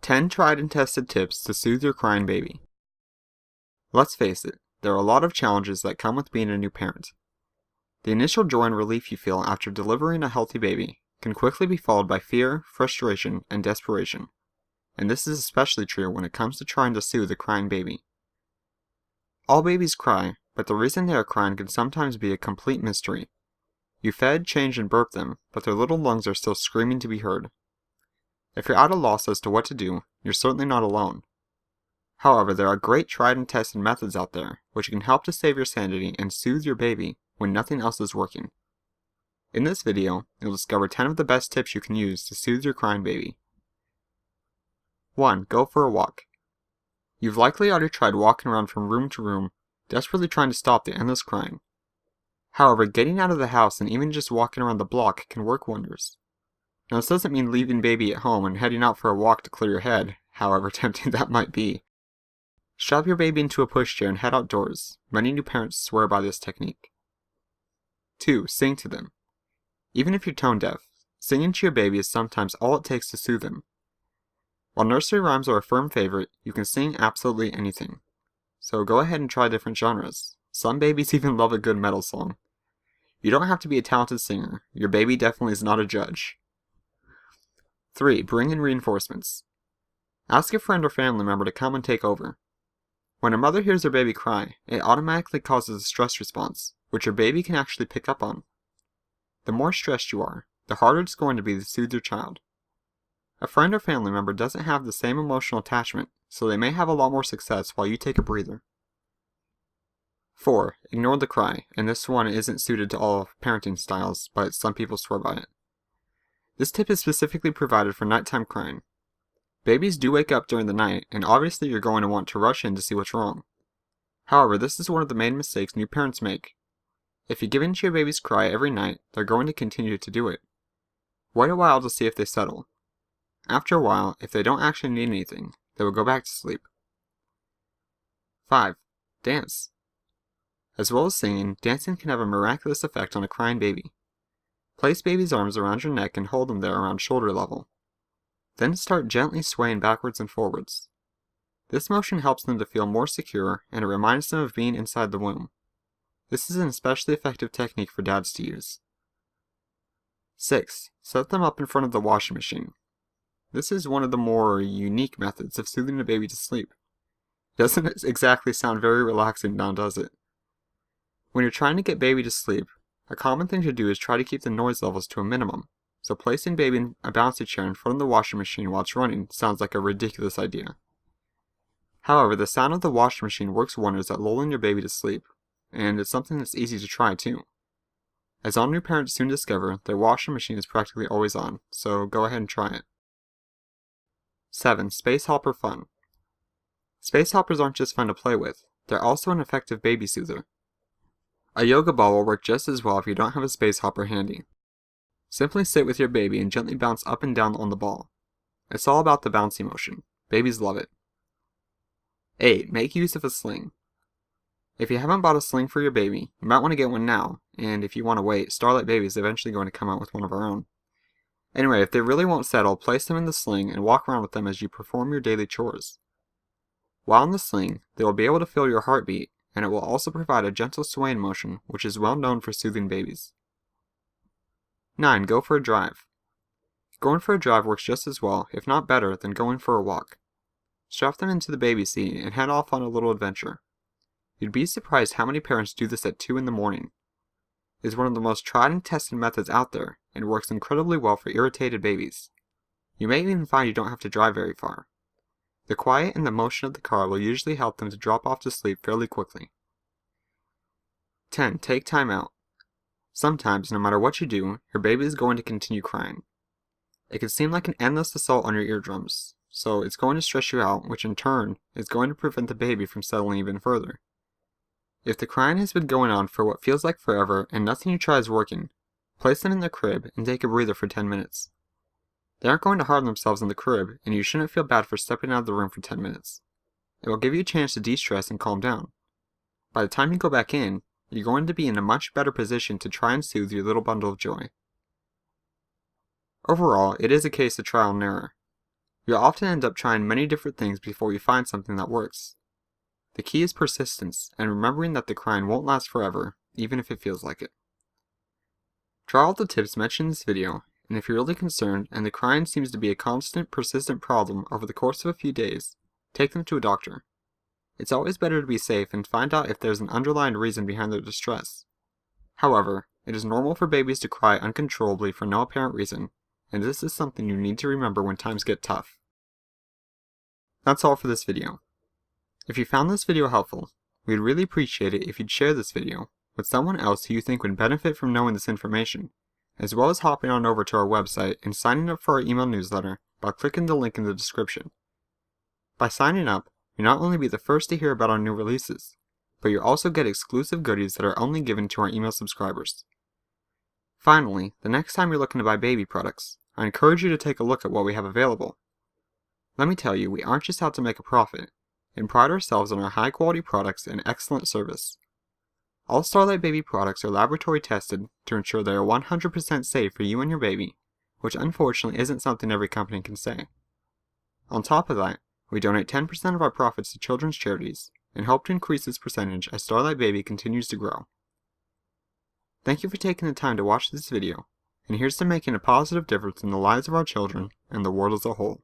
10 tried and tested tips to soothe your crying baby. Let's face it, there are a lot of challenges that come with being a new parent. The initial joy and relief you feel after delivering a healthy baby can quickly be followed by fear, frustration, and desperation. And this is especially true when it comes to trying to soothe a crying baby. All babies cry, but the reason they are crying can sometimes be a complete mystery. You fed, changed, and burped them, but their little lungs are still screaming to be heard. If you're at a loss as to what to do, you're certainly not alone. However, there are great tried and tested methods out there which can help to save your sanity and soothe your baby when nothing else is working. In this video, you'll discover 10 of the best tips you can use to soothe your crying baby. 1. Go for a walk. You've likely already tried walking around from room to room, desperately trying to stop the endless crying. However, getting out of the house and even just walking around the block can work wonders. Now, this doesn't mean leaving baby at home and heading out for a walk to clear your head, however tempting that might be. Strap your baby into a pushchair and head outdoors. Many new parents swear by this technique. 2. Sing to them. Even if you're tone deaf, singing to your baby is sometimes all it takes to soothe them. While nursery rhymes are a firm favorite, you can sing absolutely anything. So go ahead and try different genres. Some babies even love a good metal song. You don't have to be a talented singer. Your baby definitely is not a judge. 3. Bring in reinforcements. Ask a friend or family member to come and take over. When a mother hears her baby cry, it automatically causes a stress response, which your baby can actually pick up on. The more stressed you are, the harder it's going to be to soothe your child. A friend or family member doesn't have the same emotional attachment, so they may have a lot more success while you take a breather. 4. Ignore the cry, and this one isn't suited to all parenting styles, but some people swear by it. This tip is specifically provided for nighttime crying. Babies do wake up during the night, and obviously you're going to want to rush in to see what's wrong. However, this is one of the main mistakes new parents make. If you give in to your baby's cry every night, they're going to continue to do it. Wait a while to see if they settle. After a while, if they don't actually need anything, they will go back to sleep. 5. Dance. As well as singing, dancing can have a miraculous effect on a crying baby. Place baby's arms around your neck and hold them there around shoulder level. Then start gently swaying backwards and forwards. This motion helps them to feel more secure, and it reminds them of being inside the womb. This is an especially effective technique for dads to use. 6. Set them up in front of the washing machine. This is one of the more unique methods of soothing a baby to sleep. It doesn't exactly sound very relaxing now, does it? When you're trying to get baby to sleep, a common thing to do is try to keep the noise levels to a minimum, so placing baby in a bouncy chair in front of the washing machine while it's running sounds like a ridiculous idea. However, the sound of the washing machine works wonders at lulling your baby to sleep, and it's something that's easy to try too. As all new parents soon discover, their washing machine is practically always on, so go ahead and try it. 7. Space hopper fun. Space hoppers aren't just fun to play with, they're also an effective baby soother. A yoga ball will work just as well if you don't have a space hopper handy. Simply sit with your baby and gently bounce up and down on the ball. It's all about the bouncy motion. Babies love it. 8. Make use of a sling. If you haven't bought a sling for your baby, you might want to get one now, and if you want to wait, Starlight Baby is eventually going to come out with one of our own. Anyway, if they really won't settle, place them in the sling and walk around with them as you perform your daily chores. While in the sling, they will be able to feel your heartbeat, and it will also provide a gentle swaying motion, which is well known for soothing babies. 9. Go for a drive. Going for a drive works just as well, if not better, than going for a walk. Strap them into the baby seat and head off on a little adventure. You'd be surprised how many parents do this at 2 in the morning. It is one of the most tried and tested methods out there, and works incredibly well for irritated babies. You may even find you don't have to drive very far. The quiet and the motion of the car will usually help them to drop off to sleep fairly quickly. 10. Take time out. Sometimes, no matter what you do, your baby is going to continue crying. It can seem like an endless assault on your eardrums, so it's going to stress you out, which in turn is going to prevent the baby from settling even further. If the crying has been going on for what feels like forever and nothing you try is working, place them in the crib and take a breather for 10 minutes. They aren't going to harm themselves in the crib, and you shouldn't feel bad for stepping out of the room for 10 minutes. It will give you a chance to de-stress and calm down. By the time you go back in, you're going to be in a much better position to try and soothe your little bundle of joy. Overall, it is a case of trial and error. You'll often end up trying many different things before you find something that works. The key is persistence and remembering that the crying won't last forever, even if it feels like it. Try all the tips mentioned in this video, and if you're really concerned and the crying seems to be a constant, persistent problem over the course of a few days, take them to a doctor. It's always better to be safe and find out if there's an underlying reason behind their distress. However, it is normal for babies to cry uncontrollably for no apparent reason, and this is something you need to remember when times get tough. That's all for this video. If you found this video helpful, we'd really appreciate it if you'd share this video with someone else who you think would benefit from knowing this information, as well as hopping on over to our website and signing up for our email newsletter by clicking the link in the description. By signing up, you'll not only be the first to hear about our new releases, but you'll also get exclusive goodies that are only given to our email subscribers. Finally, the next time you're looking to buy baby products, I encourage you to take a look at what we have available. Let me tell you, we aren't just out to make a profit, and pride ourselves on our high-quality products and excellent service. All Starlight Baby products are laboratory tested to ensure they are 100% safe for you and your baby, which unfortunately isn't something every company can say. On top of that, we donate 10% of our profits to children's charities and hope to increase this percentage as Starlight Baby continues to grow. Thank you for taking the time to watch this video, and here's to making a positive difference in the lives of our children and the world as a whole.